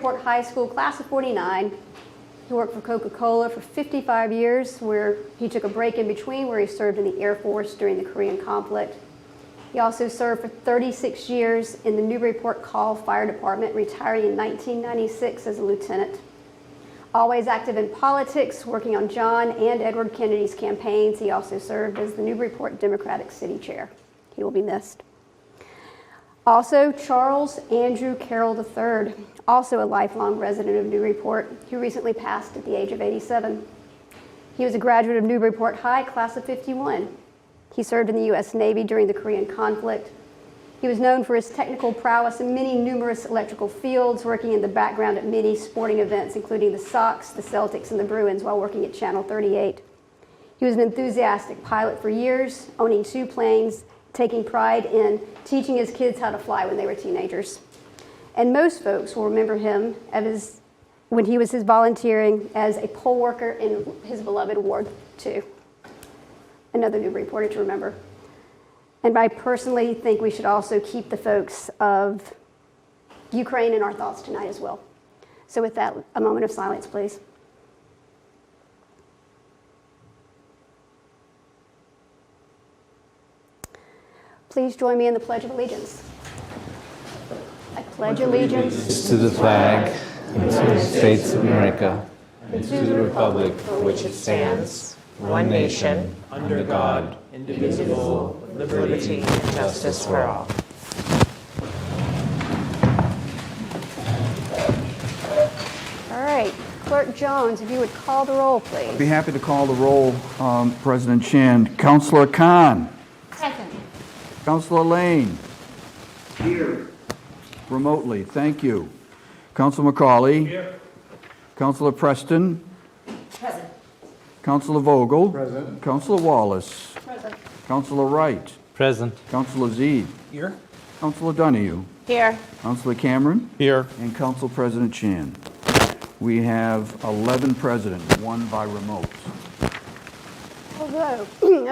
Newburyport High School, class of 49. He worked for Coca-Cola for 55 years, where he took a break in between, where he served in the Air Force during the Korean conflict. He also served for 36 years in the Newburyport Call Fire Department, retiring in 1996 as a lieutenant. Always active in politics, working on John and Edward Kennedy's campaigns, he also served as the Newburyport Democratic City Chair. He will be missed. Also, Charles Andrew Carroll III, also a lifelong resident of Newburyport, who recently passed at the age of 87. He was a graduate of Newburyport High, class of 51. He served in the U.S. Navy during the Korean conflict. He was known for his technical prowess in many numerous electrical fields, working in the background at many sporting events, including the Sox, the Celtics, and the Bruins, while working at Channel 38. He was an enthusiastic pilot for years, owning 2 planes, taking pride in teaching his kids how to fly when they were teenagers. And most folks will remember him when he was volunteering as a poll worker in his beloved Ward 2. Another Newburyporter to remember. And I personally think we should also keep the folks of Ukraine in our thoughts tonight as well. So with that, a moment of silence, please. Please join me in the Pledge of Allegiance. I pledge allegiance to the flag of the United States of America and to the republic for which it stands, one nation, under God, indivisible, with liberty and justice for all. All right, Clerk Jones, if you would call the roll, please. I'd be happy to call the roll, President Chan. Councilor Khan. Present. Councilor Lane. Here. Remotely, thank you. Councilor McCauley. Here. Councilor Preston. Present. Councilor Vogel. Present. Councilor Wallace. Present. Councilor Wright. Present. Councilor Zeed. Here. Councilor Donahue. Here. Councilor Cameron. Here. And Council President Chan. We have 11 presidents, 1 by remote. Although,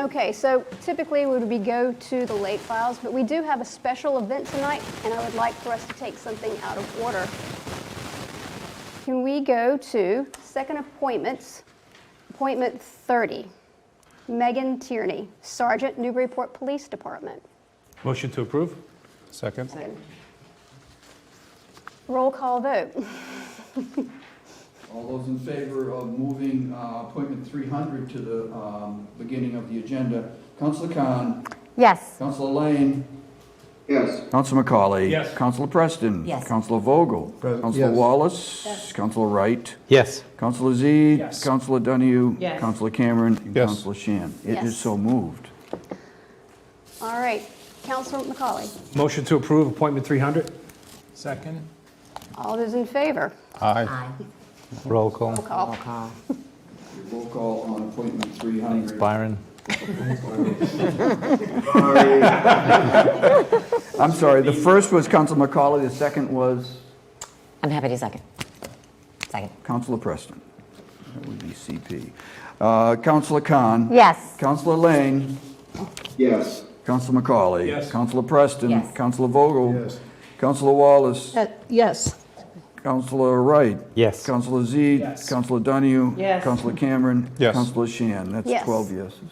okay, so typically we would go to the late files, but we do have a special event tonight, and I would like for us to take something out of order. Can we go to second appointments, appointment 30, Megan Tierney, Sergeant, Newburyport Police Department. Motion to approve. Second. Roll call vote. All those in favor of moving appointment 300 to the beginning of the agenda, Councilor Khan. Yes. Councilor Lane. Yes. Councilor McCauley. Yes. Councilor Preston. Yes. Councilor Vogel. Councilor Wallace. Yes. Councilor Wright. Yes. Councilor Zeed. Yes. Councilor Donahue. Yes. Councilor Cameron. And Yes. Councilor Shan. It Yes. is so moved. All right, Councilor McCauley. Motion to approve appointment 300. Second. All those in favor? Aye. Roll call. Roll call. Roll call on appointment 300. Byron. I'm sorry, the first was Councilor McCauley, the second was I'm happy to second. Second. Councilor Preston. That would be CP. Councilor Khan. Yes. Councilor Lane. Yes. Councilor McCauley. Yes. Councilor Preston. Yes. Councilor Vogel. Yes. Councilor Wallace. Yes. Councilor Wright. Yes. Councilor Zeed. Yes. Councilor Donahue. Yes. Councilor Cameron. Yes. Councilor Shan. That's Yes. 12 yeses.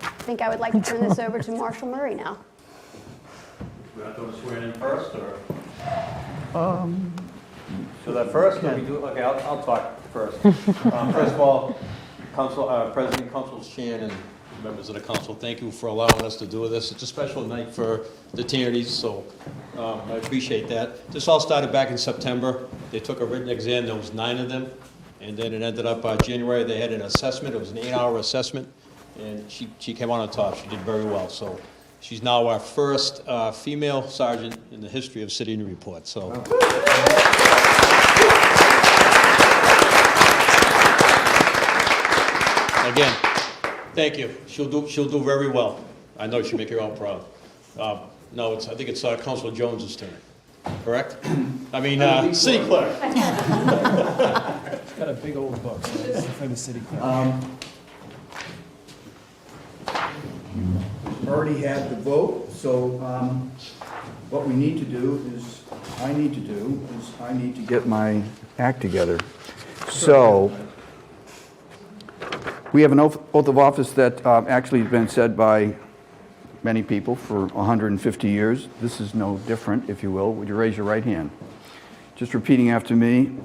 I think I would like to turn this over to Marshall Murray now. We have to swear in first, or? So that first, can we do, okay, I'll talk first. First of all, President, Council Shan, and members of the council, thank you for allowing us to do this. It's a special night for the Tierneys, so I appreciate that. This all started back in September. They took a written exam, there was 9 of them, and then it ended up January, they had an assessment. It was an 8-hour assessment, and she came out on top. She did very well, so she's now our first female sergeant in the history of City of Newburyport. So. Again, thank you. She'll do very well. I know she'll make you all proud. No, I think it's Councilor Jones's turn. Correct? I mean, city clerk. It's got a big old book, so it's for the city clerk. Already had the vote, so what we need to do is I need to do is I need to get my act together. So, we have an oath of office that actually has been said by many people for 150 years. This is no different, if you will. Would you raise your right hand? Just repeating after me.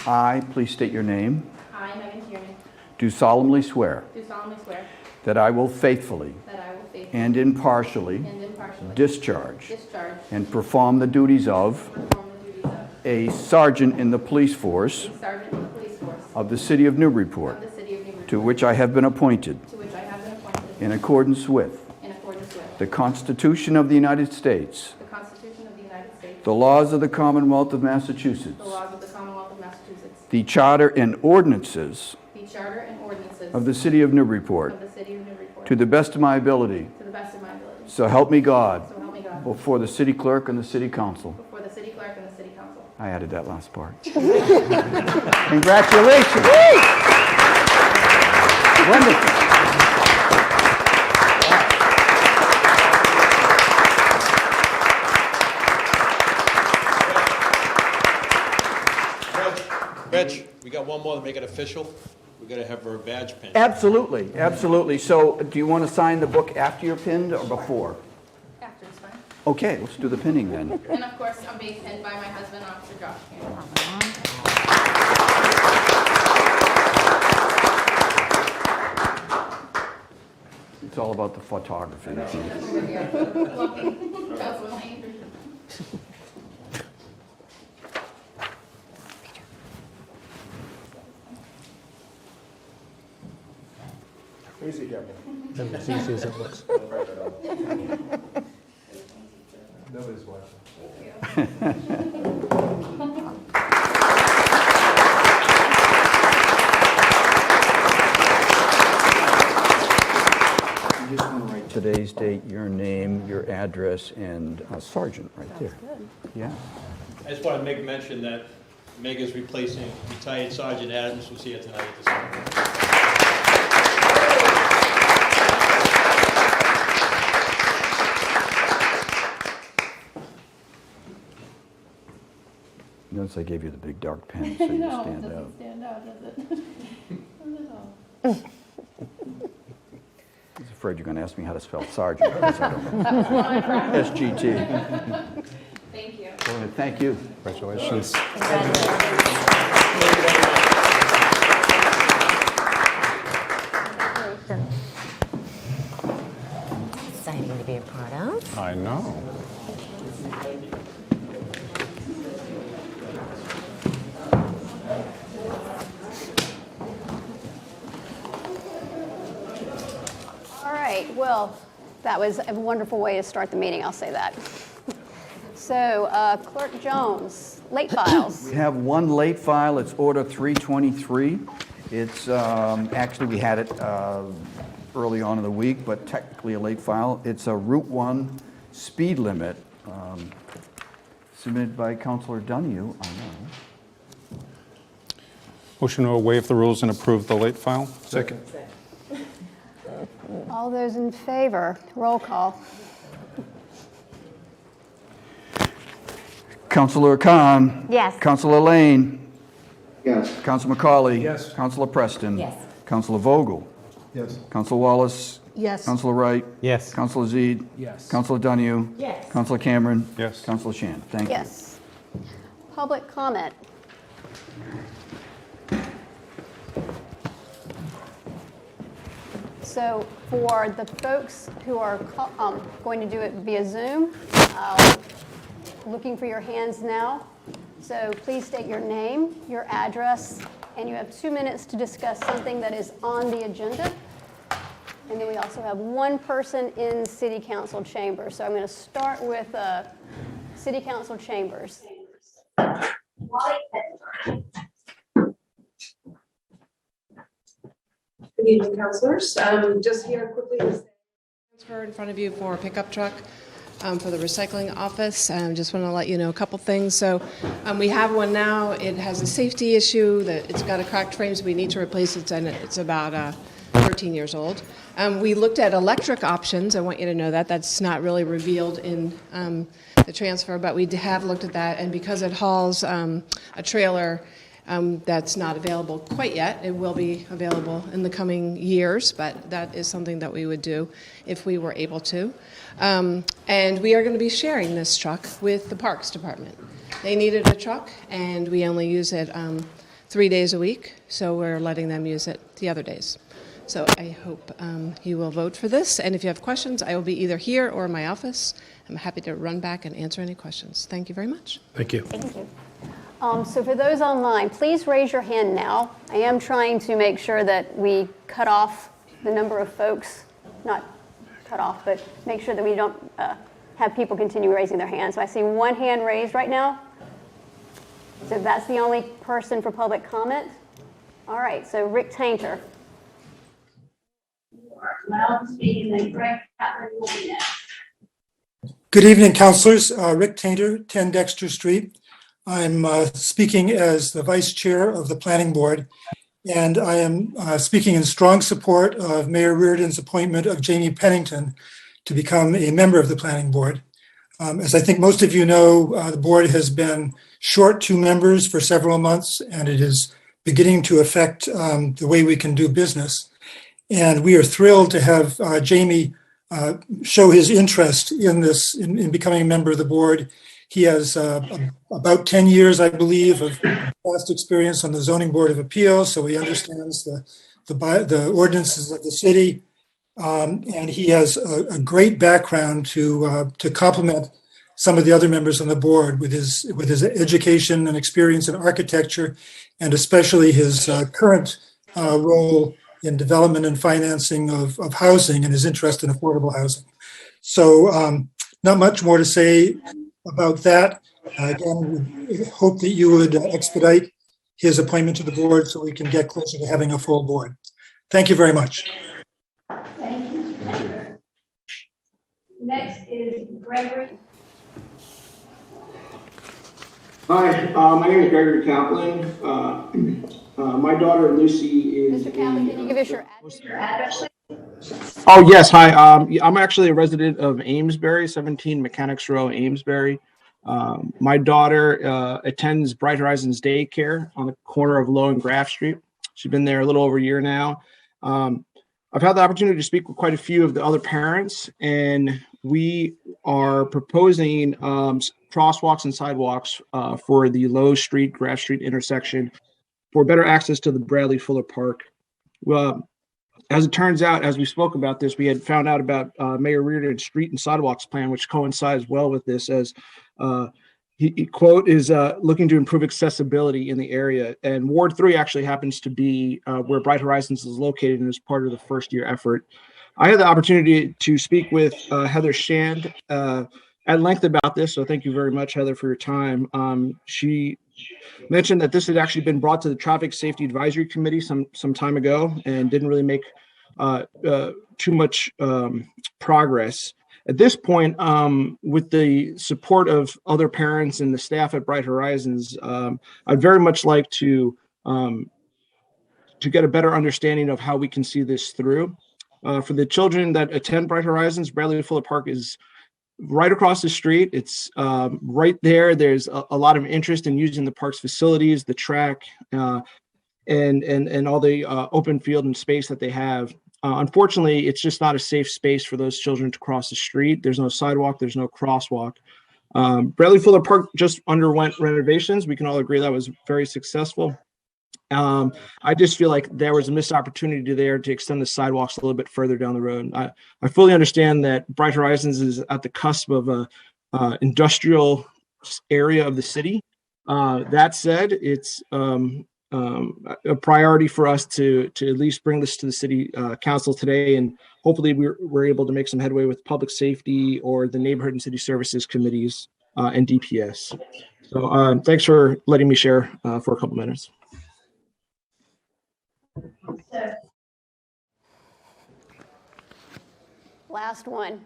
I, please state your name, I, Megan Tierney, do solemnly swear do solemnly swear that I will faithfully that I will faithfully and impartially and impartially discharge discharge and perform the duties of and perform the duties of a sergeant in the police force a sergeant in the police force of the city of Newburyport, of the city of Newburyport, to which I have been appointed to which I have been appointed in accordance with in accordance with the Constitution of the United States, the Constitution of the United States, the laws of the Commonwealth of Massachusetts, the laws of the Commonwealth of Massachusetts, the charter and ordinances the charter and ordinances of the city of Newburyport, of the city of Newburyport, to the best of my ability. to the best of my ability. So help me God, So help me God. before the city clerk and the city council. Before the city clerk and the city council. I added that last part. Congratulations. Wonderful. Rich, we got one more to make it official. We gotta have her badge pinned. Absolutely, absolutely. So do you want to sign the book after you're pinned or before? After it's fine. Okay, let's do the pinning then. And of course, I'm being pinned by my husband, Officer Josh Campbell. It's all about the photography. Definitely. As easy as it looks. Nobody's watching. You just want to write today's date, your name, your address, and sergeant right there. Yeah. I just want to make mention that Meg is replacing retired Sergeant Adams, who's here tonight at this time. Notice I gave you the big dark pen so you stand out. Stand out, does it? Not at all. I was afraid you're going to ask me how to spell sergeant. because I don't know. SGT. Thank you. Go ahead, thank you. Congratulations. Exciting to be a part of. I know. All right, well, that was a wonderful way to start the meeting, I'll say that. So, Clerk Jones, late files. We have one late file. It's Order 323. It's, actually, we had it early on in the week, but technically a late file. It's a Route 1 speed limit submitted by Councilor Donahue. I know. Motion to waive the rules and approve the late file? Second. All those in favor, roll call. Councilor Khan. Yes. Councilor Lane. Yes. Councilor McCauley. Yes. Councilor Preston. Yes. Councilor Vogel. Yes. Councilor Wallace. Yes. Councilor Wright. Yes. Councilor Zede. Yes. Councilor Donahue. Yes. Councilor Cameron. Yes. Councilor Shan. Thank you. Yes. Public comment. So for the folks who are going to do it via Zoom, looking for your hands now. So please state your name, your address, and you have 2 minutes to discuss something that is on the agenda. And then we also have one person in City Council chambers. So I'm going to start with City Council chambers. Good evening, councilors. Just here quickly to transfer in front of you for a pickup truck for the recycling office. Just want to let you know a couple things. So we have one now. It has a safety issue that it's got a cracked frame, so we need to replace it. And it's about 13 years old. We looked at electric options. I want you to know that. That's not really revealed in the transfer, but we have looked at that. And because it hauls a trailer that's not available quite yet, it will be available in the coming years, but that is something that we would do if we were able to. And we are going to be sharing this truck with the Parks Department. They needed a truck, and we only use it 3 days a week, so we're letting them use it the other days. So I hope you will vote for this, and if you have questions, I will be either here or in my office. I'm happy to run back and answer any questions. Thank you very much. Thank you. Thank you. So for those online, please raise your hand now. I am trying to make sure that we cut off the number of folks, not cut off, but make sure that we don't have people continue raising their hands. So I see one hand raised right now. So that's the only person for public comment. All right, so Rick Tainter. Good evening, councilors. Rick Tainter, 10 Dexter Street. I'm speaking as the vice chair of the planning board, and I am speaking in strong support of Mayor Reardon's appointment of Jamie Pennington to become a member of the planning board. As I think most of you know, the board has been short 2 members for several months, and it is beginning to affect the way we can do business. And we are thrilled to have Jamie show his interest in this, in becoming a member of the board. He has about 10 years, I believe, of past experience on the Zoning Board of Appeals, so he understands the ordinances of the city. And he has a great background to complement some of the other members on the board with his education and experience in architecture, and especially his current role in development and financing of housing and his interest in affordable housing. So not much more to say about that. Again, we hope that you would expedite his appointment to the board so we can get closer to having a full board. Thank you very much. Thank you. Next is Gregory. Hi, my name is Gregory Kaplan. My daughter Lucy is. Mr. Kaplan, can you give us your address? Oh, yes. Hi. I'm actually a resident of Amesbury, 17 Mechanics Row, Amesbury. My daughter attends Bright Horizons Daycare on the corner of Low and Graff Street. She's been there a little over a year now. I've had the opportunity to speak with quite a few of the other parents, and we are proposing crosswalks and sidewalks for the Low Street, Graff Street intersection for better access to the Bradley Fuller Park. Well, as it turns out, as we spoke about this, we had found out about Mayor Reardon's street and sidewalks plan, which coincides well with this, as he quote is looking to improve accessibility in the area. And Ward 3 actually happens to be where Bright Horizons is located and is part of the first year effort. I had the opportunity to speak with Heather Shand at length about this, so thank you very much, Heather, for your time. She mentioned that this had actually been brought to the Traffic Safety Advisory Committee some time ago and didn't really make too much progress. At this point, with the support of other parents and the staff at Bright Horizons, I'd very much like to get a better understanding of how we can see this through. For the children that attend Bright Horizons, Bradley Fuller Park is right across the street. It's right there. There's a lot of interest in using the park's facilities, the track, and all the open field and space that they have. Unfortunately, it's just not a safe space for those children to cross the street. There's no sidewalk. There's no crosswalk. Bradley Fuller Park just underwent renovations. We can all agree that was very successful. I just feel like there was a missed opportunity there to extend the sidewalks a little bit further down the road. I fully understand that Bright Horizons is at the cusp of a industrial area of the city. That said, it's a priority for us to at least bring this to the city council today, and hopefully we're able to make some headway with public safety or the neighborhood and city services committees and DPS. So thanks for letting me share for a couple minutes. Last one.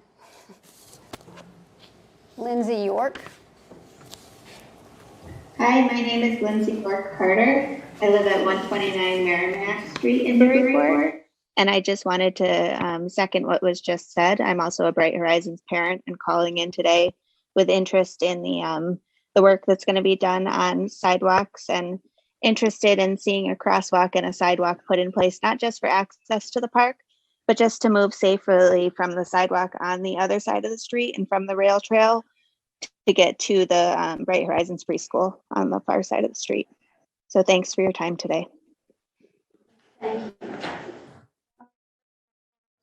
Lindsay York. Hi, my name is Lindsay York Carter. I live at 129 Merrimack Street in Newburyport. And I just wanted to second what was just said. I'm also a Bright Horizons parent and calling in today with interest in the work that's going to be done on sidewalks, and interested in seeing a crosswalk and a sidewalk put in place, not just for access to the park, but just to move safely from the sidewalk on the other side of the street and from the rail trail to get to the Bright Horizons preschool on the far side of the street. So thanks for your time today.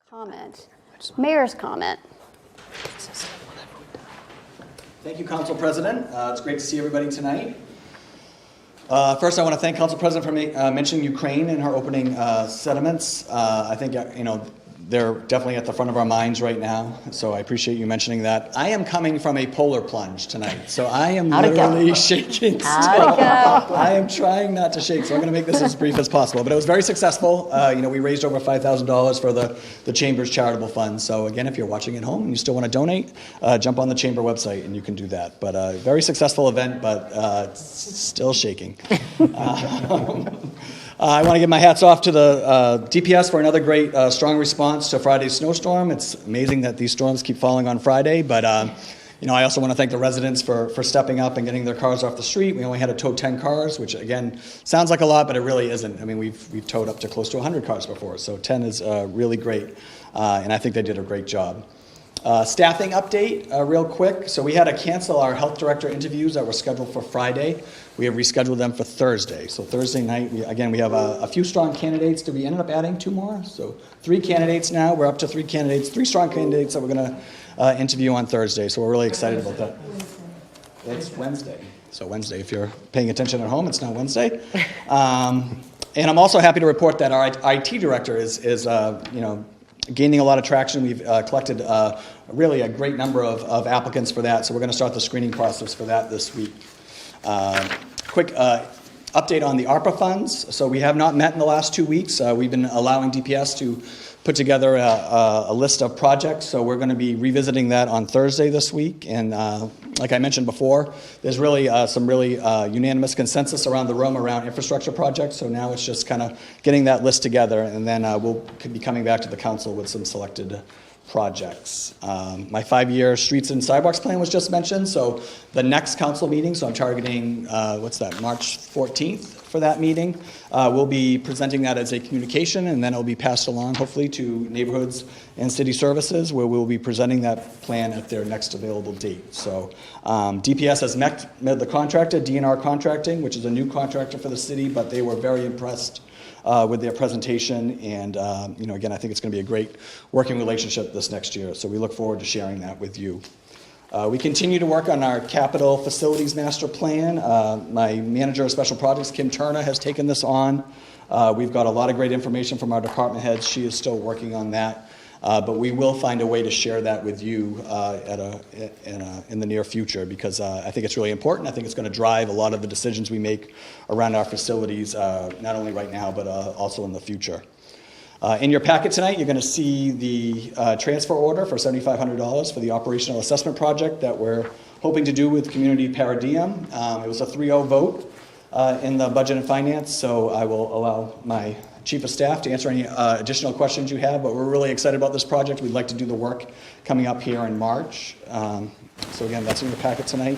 Comment. Mayor's comment. Thank you, Council President. It's great to see everybody tonight. First, I want to thank Council President for mentioning Ukraine in her opening sentiments. I think, they're definitely at the front of our minds right now, so I appreciate you mentioning that. I am coming from a polar plunge tonight, so I am literally shaking still. I am trying not to shake, so I'm going to make this as brief as possible. But it was very successful. We raised over $5,000 for the Chamber's charitable fund. So again, if you're watching at home and you still want to donate, jump on the Chamber website and you can do that. But very successful event, but still shaking. I want to give my hats off to the DPS for another great, strong response to Friday's snowstorm. It's amazing that these storms keep falling on Friday, but I also want to thank the residents for stepping up and getting their cars off the street. We only had to tow 10 cars, which again sounds like a lot, but it really isn't. I mean, we've towed up to close to 100 cars before, so 10 is really great, and I think they did a great job. Staffing update, real quick. So we had to cancel our health director interviews that were scheduled for Friday. We have rescheduled them for Thursday. So Thursday night, we have a few strong candidates. Did we end up adding 2 more? So 3 candidates now. We're up to 3 candidates, 3 strong candidates that we're going to interview on Thursday. So we're really excited about that. It's Wednesday. So Wednesday, if you're paying attention at home, it's now Wednesday. And I'm also happy to report that our IT director is gaining a lot of traction. We've collected really a great number of applicants for that, so we're going to start the screening process for that this week. Quick update on the ARPA funds. So we have not met in the last 2 weeks. We've been allowing DPS to put together a list of projects, so we're going to be revisiting that on Thursday this week. And like I mentioned before, there's really some really unanimous consensus around the room around infrastructure projects, so now it's just kind of getting that list together, and then we'll be coming back to the council with some selected projects. My 5-year streets and sidewalks plan was just mentioned, so the next council meeting, so I'm targeting, March 14th for that meeting. We'll be presenting that as a communication, and then it'll be passed along, hopefully, to neighborhoods and city services, where we'll be presenting that plan at their next available date. So DPS has met the contractor, DNR Contracting, which is a new contractor for the city, but they were very impressed with their presentation, and again, I think it's going to be a great working relationship this next year, so we look forward to sharing that with you. We continue to work on our capital facilities master plan. My manager of special projects, Kim Turner, has taken this on. We've got a lot of great information from our department heads. She is still working on that. But we will find a way to share that with you in the near future, because I think it's really important. I think it's going to drive a lot of the decisions we make around our facilities, not only right now, but also in the future. In your packet tonight, you're going to see the transfer order for $7,500 for the operational assessment project that we're hoping to do with Community Paradigm. It was a 3-0 vote in the Budget and Finance, so I will allow my Chief of Staff to answer any additional questions you have, but we're really excited about this project. We'd like to do the work coming up here in March. So again, that's in your packet tonight.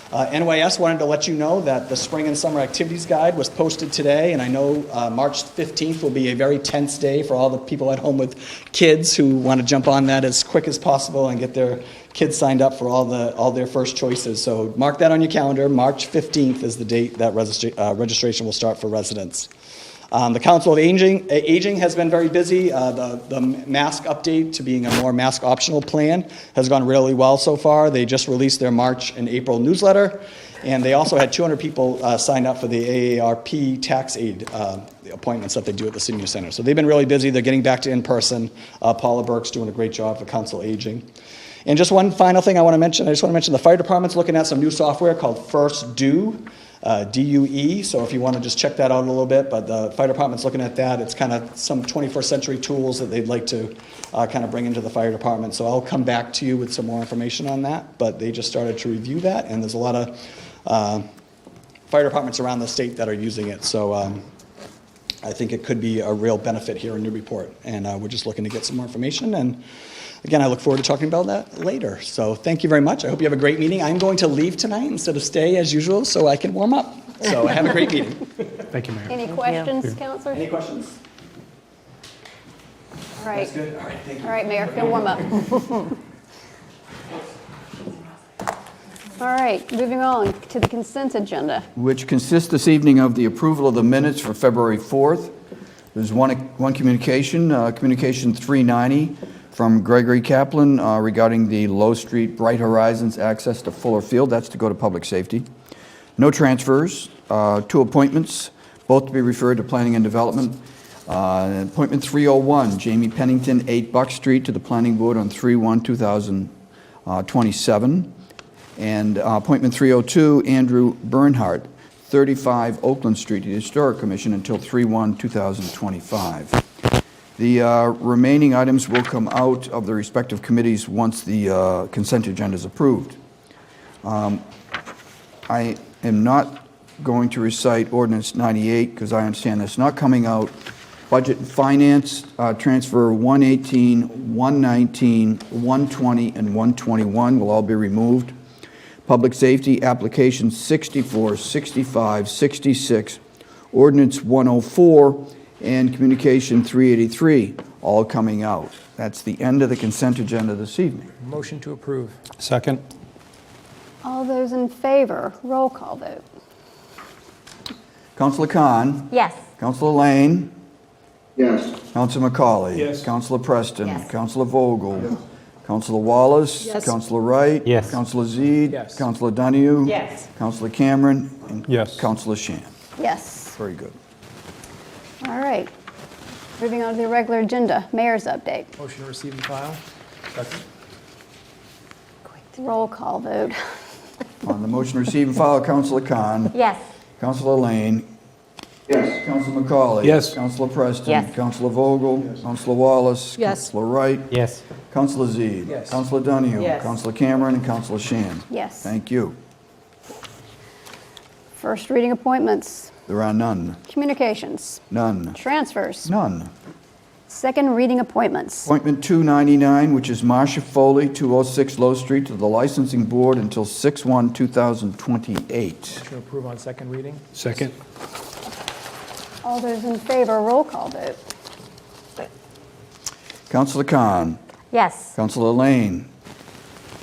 NYS wanted to let you know that the spring and summer activities guide was posted today, and I know March 15th will be a very tense day for all the people at home with kids who want to jump on that as quick as possible and get their kids signed up for all their first choices. So mark that on your calendar. March 15th is the date that registration will start for residents. The Council of Aging has been very busy. The mask update to being a more mask optional plan has gone really well so far. They just released their March and April newsletter, and they also had 200 people sign up for the AARP tax aid appointments that they do at the senior center. So they've been really busy. They're getting back to in-person. Paula Burke's doing a great job for Council Aging. And just one final thing I want to mention. I just want to mention the fire department's looking at some new software called First Due. DUE, so if you want to just check that out a little bit, but the fire department's looking at that. It's kind of some 21st century tools that they'd like to kind of bring into the fire department, so I'll come back to you with some more information on that, but they just started to review that, and there's a lot of fire departments around the state that are using it, so I think it could be a real benefit here in Newburyport. And we're just looking to get some more information. And again, I look forward to talking about that later. So thank you very much. I hope you have a great meeting. I'm going to leave tonight instead of stay as usual so I can warm up. So have a great meeting. Thank you, Mayor. Any questions, Counselor? Any questions? All right. That's good. All right, thank you. All right, Mayor, you'll warm up. All right, moving on to the consent agenda. Which consists this evening of the approval of the minutes for February 4th. There's one communication, Communication 390 from Gregory Kaplan regarding the Low Street Bright Horizons access to Fuller Field. That's to go to Public Safety. No transfers, 2 appointments, both to be referred to Planning and Development. Appointment 301, Jamie Pennington, 8 Buck Street, to the Planning Board on 3/1/2027. And appointment 302, Andrew Bernhardt, 35 Oakland Street, to the Historic Commission until 3/1/2025. The remaining items will come out of the respective committees once the consent agenda is approved. I am not going to recite Ordinance 98 because I understand that's not coming out. Budget and Finance, Transfer 118, 119, 120, and 121 will all be removed. Public Safety, Application 64, 65, 66, Ordinance 104, and Communication 383, all coming out. That's the end of the consent agenda this evening. Motion to approve. Second? All those in favor, roll call vote. Councilor Khan? Yes. Councilor Lane? Yes. Councilor McCauley? Yes. Councilor Preston? Yes. Councilor Vogel? Yes. Councilor Wallace? Yes. Councilor Wright? Yes. Councilor Zede? Yes. Councilor Donahue? Yes. Councilor Cameron? And Yes. Councilor Shan. Yes. Very good. All right. Moving on to the regular agenda, Mayor's update. Motion to receive and file. Second. Roll call vote. On the motion to receive and file, Councilor Khan. Yes. Councilor Lane. Yes. Councilor McCauley. Yes. Councilor Preston. Yes. Councilor Vogel. Yes. Councilor Wallace. Yes. Councilor Wright. Yes. Councilor Zede. Yes. Councilor Donahue. Yes. Councilor Cameron and Councilor Shan. Yes. Thank you. First reading appointments, There are none. communications, None. transfers, None. second reading appointments. Appointment 299, which is Marcia Foley, 206 Low Street, to the Licensing Board until 6/1/2028. Motion to approve on second reading. Second? All those in favor, roll call vote. Councilor Khan. Yes. Councilor Lane.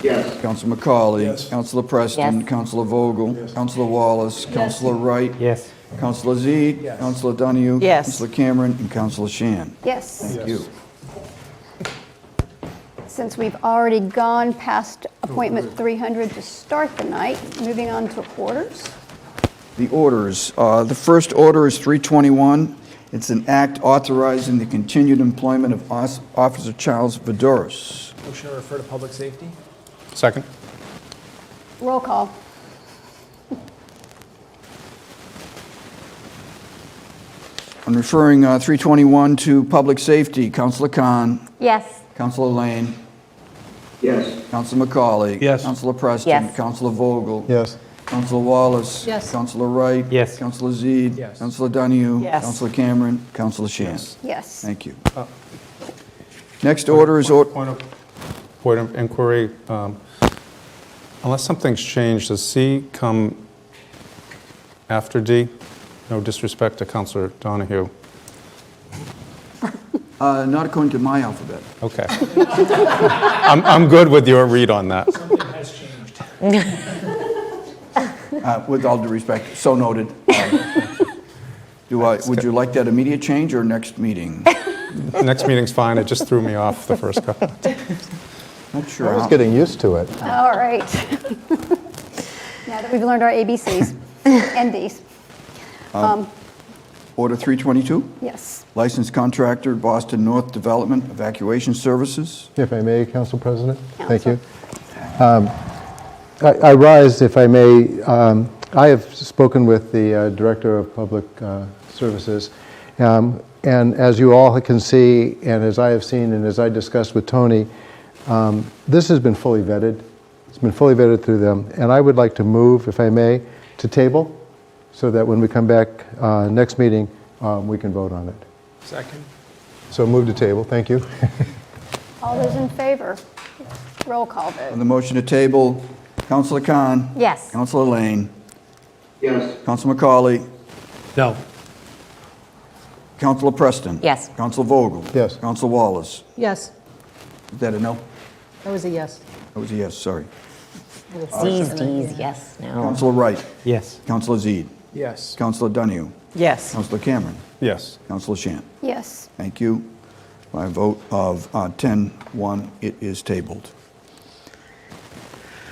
Yes. Councilor McCauley. Yes. Councilor Preston. Yes. Councilor Vogel. Councilor Wallace. Councilor Wright. Yes. Councilor Zede. Yes. Councilor Donahue. Yes. Councilor Cameron and Councilor Shan. Yes. Thank you. Since we've already gone past appointment 300 to start the night, moving on to orders. The orders. The first order is 321. It's an act authorizing the continued employment of Officer Charles Vidoris. Motion to refer to public safety. Second? Roll call. On referring 321 to Public Safety, Councilor Khan. Yes. Councilor Lane. Yes. Councilor McCauley. Yes. Councilor Preston. Yes. Councilor Vogel. Yes. Councilor Wallace. Yes. Councilor Wright. Yes. Councilor Zede. Yes. Councilor Donahue. Yes. Councilor Cameron. Councilor Shan. Yes. Yes. Thank you. Next order is... Point of inquiry. Unless something's changed, does C come after D? No disrespect to Councilor Donahue. Not according to my alphabet. Okay. I'm good with your read on that. Something has changed. With all due respect, so noted. Would you like that immediate change or next meeting? Next meeting's fine. It just threw me off the first couple. Not sure. I was getting used to it. All right. Now that we've learned our ABCs and Ds. Order 322, Yes. licensed contractor, Boston North Development Evacuation Services. If I may, Council President? Thank you. I rise, if I may. I have spoken with the Director of Public Services, and as you all can see, and as I have seen, and as I discussed with Tony, this has been fully vetted. It's been fully vetted through them, and I would like to move, if I may, to table, so that when we come back next meeting, we can vote on it. Second. So move to table, thank you. All those in favor? Roll call On vote. the motion to table, Councilor Khan. Yes. Councilor Lane. Yes. Councilor McCauley. No. Councilor Preston. Yes. Councilor Vogel. Yes. Councilor Wallace. Yes, Is that a no? that was a yes. That was a yes, sorry. D's, D's, yes, no. Councilor Wright. Yes. Councilor Zede. Yes. Councilor Donahue. Yes. Councilor Cameron. Yes. Councilor Shan. Yes. Thank you. By a vote of 10-1, it is tabled.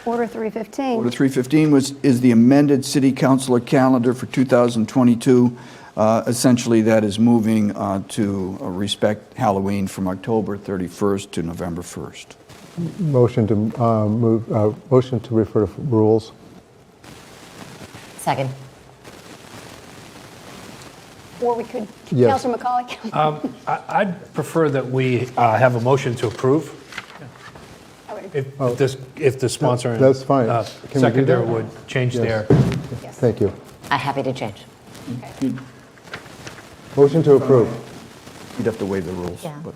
Order 315. Order 315 is the amended city councilor calendar for 2022. Essentially, that is moving to respect Halloween from October 31st to November 1st. Motion to motion to refer to rules. Second. Or we could, Yes. Councilor McCauley. I'd prefer that we have a motion to approve. If the sponsor and That's fine. Can we do seconder that? would change Yes. their. Thank you. I'm happy to change. Motion to approve. You'd have to waive the rules. Yeah. But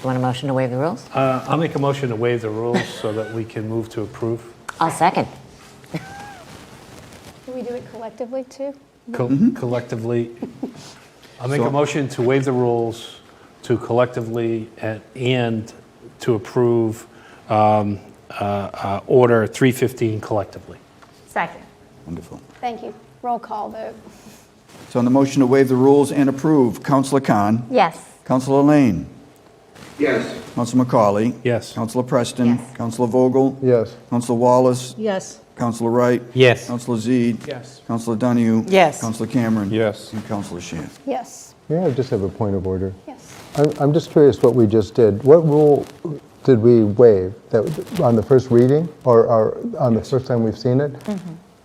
You want a motion to waive the rules? I'll make a motion to waive the rules so that we can move to approve. I'll second. Can we do it collectively, too? Collectively, I'll make So- a motion to waive the rules to collectively and to approve Order 315 collectively. Second. Wonderful. Thank you. Roll call vote. So on the motion to waive the rules and approve, Councilor Khan. Yes. Councilor Lane. Yes. Councilor McCauley. Yes. Councilor Preston. Yes. Councilor Vogel. Yes. Councilor Wallace. Yes. Councilor Wright. Yes. Councilor Zede. Yes. Councilor Donahue. Yes. Councilor Cameron. Yes. And Councilor Shan. Yes. May I just have a point of order? Yes. I'm just curious what we just did. What rule did we waive? That on the first reading or on the first time we've seen it?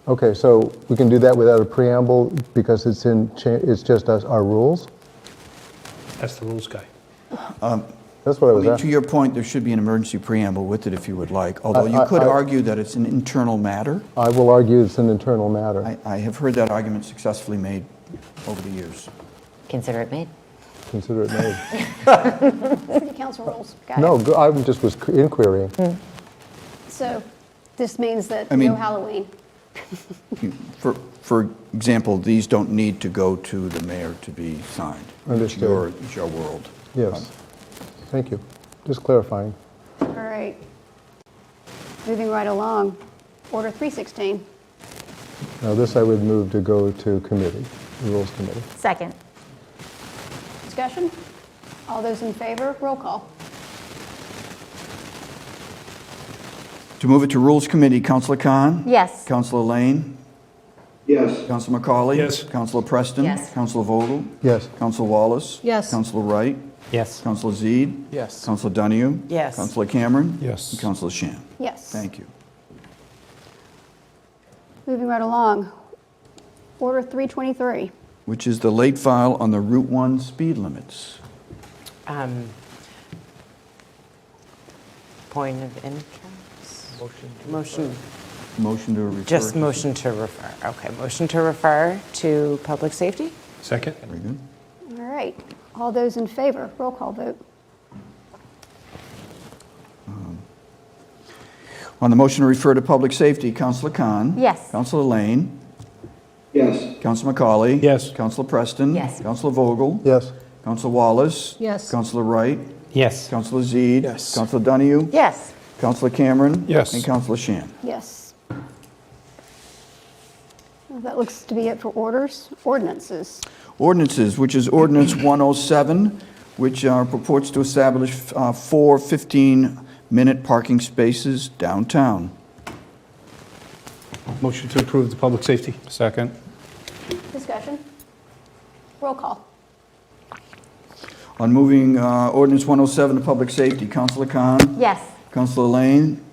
Okay, so we can do that without a preamble because it's just our rules? That's the rules guy. That's what I was To asking. your point, there should be an emergency preamble with it if you would like, although you could argue that it's an internal matter. I will argue it's an internal matter. I have heard that argument successfully made over the years. Consider it made. Consider it made. City council rules. Got it. No, I just was inquiring. So this means that I mean- no Halloween. For example, these don't need to go to the mayor to be signed. Understood. It's your world. Yes. Thank you. Just clarifying. All right. Moving right along. Order 316. Now, this I would move to go to committee, the Rules Committee. Second. Discussion? All those in favor? Roll call. To move it to Rules Committee, Councilor Khan. Yes. Councilor Lane. Yes. Councilor McCauley. Yes. Councilor Preston. Yes. Councilor Vogel. Yes. Councilor Wallace. Yes. Councilor Wright. Yes. Councilor Zede. Yes. Councilor Donahue. Yes. Councilor Cameron. Yes. And Councilor Shan. Yes. Thank you. Moving right along. Order 323. Which is the late file on the Route 1 speed limits. Point of interest? Motion. Motion to refer. Just motion to refer. Okay, motion to refer to public safety? Second? Very good. All right. All those in favor? Roll call vote. On the motion to refer to public safety, Councilor Khan. Yes. Councilor Lane. Yes. Councilor McCauley. Yes. Councilor Preston. Yes. Councilor Vogel. Yes. Councilor Wallace. Yes. Councilor Wright. Yes. Councilor Zede. Yes. Councilor Donahue. Yes. Councilor Cameron. Yes. And Councilor Shan. Yes. Well, that looks to be it for orders. Ordinances. Ordinances, which is Ordinance 107, which purports to establish 4 15-minute parking spaces downtown. Motion to approve the public safety. Second. Discussion? Roll call. On moving Ordinance 107 to public safety, Councilor Khan. Yes. Councilor Lane.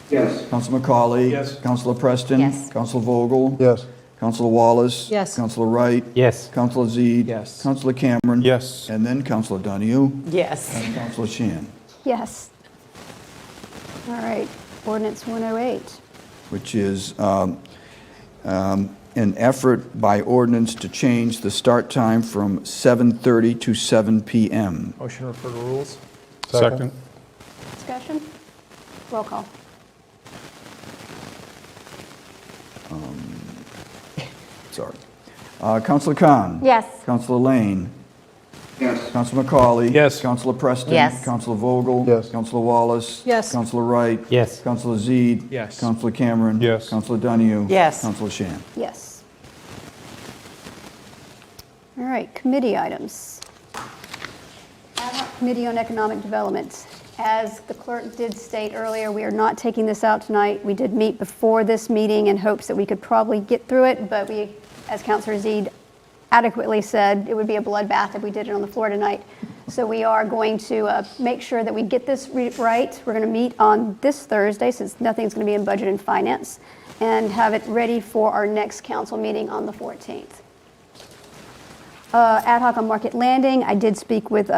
Yes. Councilor McCauley. Yes. Councilor Preston. Yes. Councilor Vogel. Yes. Councilor Wallace. Yes. Councilor Wright. Yes. Councilor Zede. Yes. Councilor Cameron. Yes. And then Councilor Donahue. Yes. And Councilor Shan, Yes. All right. Ordinance 108. which is an effort by ordinance to change the start time from 7:30 to 7 p.m. Motion to refer to rules? Second. Discussion? Roll call. Sorry. Councilor Khan? Yes. Councilor Lane? Yes. Councilor McCauley? Yes. Councilor Preston? Yes. Councilor Vogel? Yes. Councilor Wallace? Yes. Councilor Wright? Yes. Councilor Zede? Yes. Councilor Cameron? Yes. Councilor Donahue? Yes. Councilor Shan? Yes. All right, committee items. Ad hoc Committee on Economic Development. As the clerk did state earlier, we are not taking this out tonight. We did meet before this meeting in hopes that we could probably get through it, but we, as Councilor Zede adequately said, it would be a bloodbath if we did it on the floor tonight. So we are going to make sure that we get this right. We're going to meet on this Thursday, since nothing's going to be in Budget and Finance, and have it ready for our next council meeting on the 14th. Ad hoc on Market Landing, I did speak with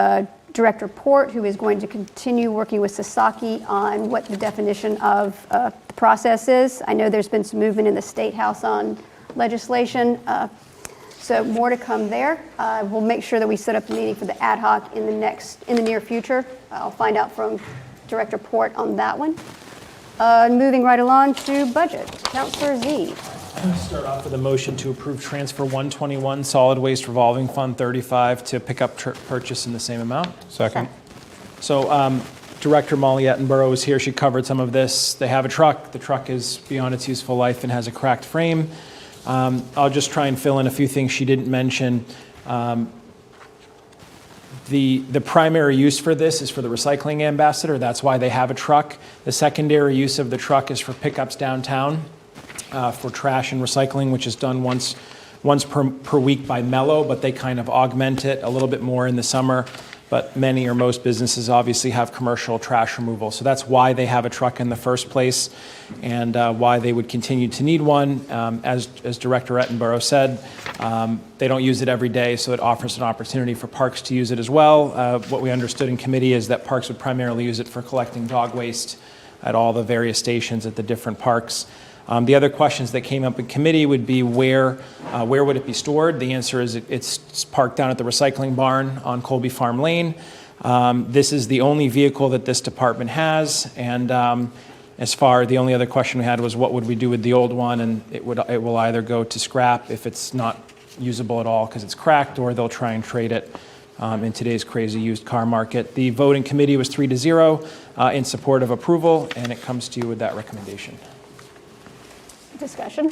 Director Port, who is going to continue working with Sasaki on what the definition of the process is. I know there's been some movement in the State House on legislation, so more to come there. We'll make sure that we set up a meeting for the ad hoc in the near future. I'll find out from Director Port on that one. Moving right along to budget, Councilor Z. Start off with a motion to approve transfer 121 solid waste revolving fund 35 to pick up purchase in the same amount. Second. So Director Molly Ettenborough is here. She covered some of this. They have a truck. The truck is beyond its useful life and has a cracked frame. I'll just try and fill in a few things she didn't mention. The primary use for this is for the recycling ambassador. That's why they have a truck. The secondary use of the truck is for pickups downtown. For trash and recycling, which is done once per week by Mello, but they kind of augment it a little bit more in the summer. But many or most businesses obviously have commercial trash removal. So that's why they have a truck in the first place, and why they would continue to need one. As Director Ettenborough said, they don't use it every day, so it offers an opportunity for parks to use it as well. What we understood in committee is that parks would primarily use it for collecting dog waste at all the various stations at the different parks. The other questions that came up in committee would be where would it be stored? The answer is it's parked down at the recycling barn on Colby Farm Lane. This is the only vehicle that this department has, and the only other question we had was what would we do with the old one, and it will either go to scrap if it's not usable at all because it's cracked, or they'll try and trade it in today's crazy used car market. The vote in committee was 3-0 in support of approval, and it comes to you with that recommendation. Discussion?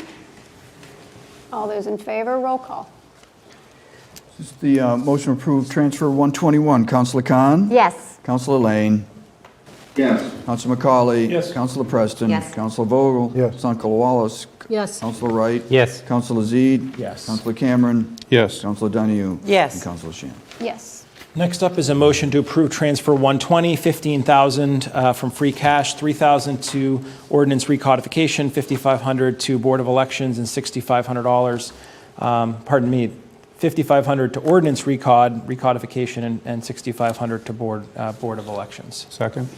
All those in favor, roll call. This is the motion to approve transfer 121. Councilor Khan? Yes. Councilor Lane? Yes. Councilor McCauley? Yes. Councilor Preston? Yes. Councilor Vogel? Yes. Councilor Wallace? Yes. Councilor Wright? Yes. Councilor Zede? Yes. Councilor Cameron? Yes. Councilor Donahue? Yes. And Councilor Shan? Yes. Next up is a motion to approve transfer 120, $15,000 from free cash, $3,000 to ordinance recodification, $5,500 to Board of Elections, and $6,500, $5,500 to ordinance recodification, and $6,500 to Board of Elections. Second.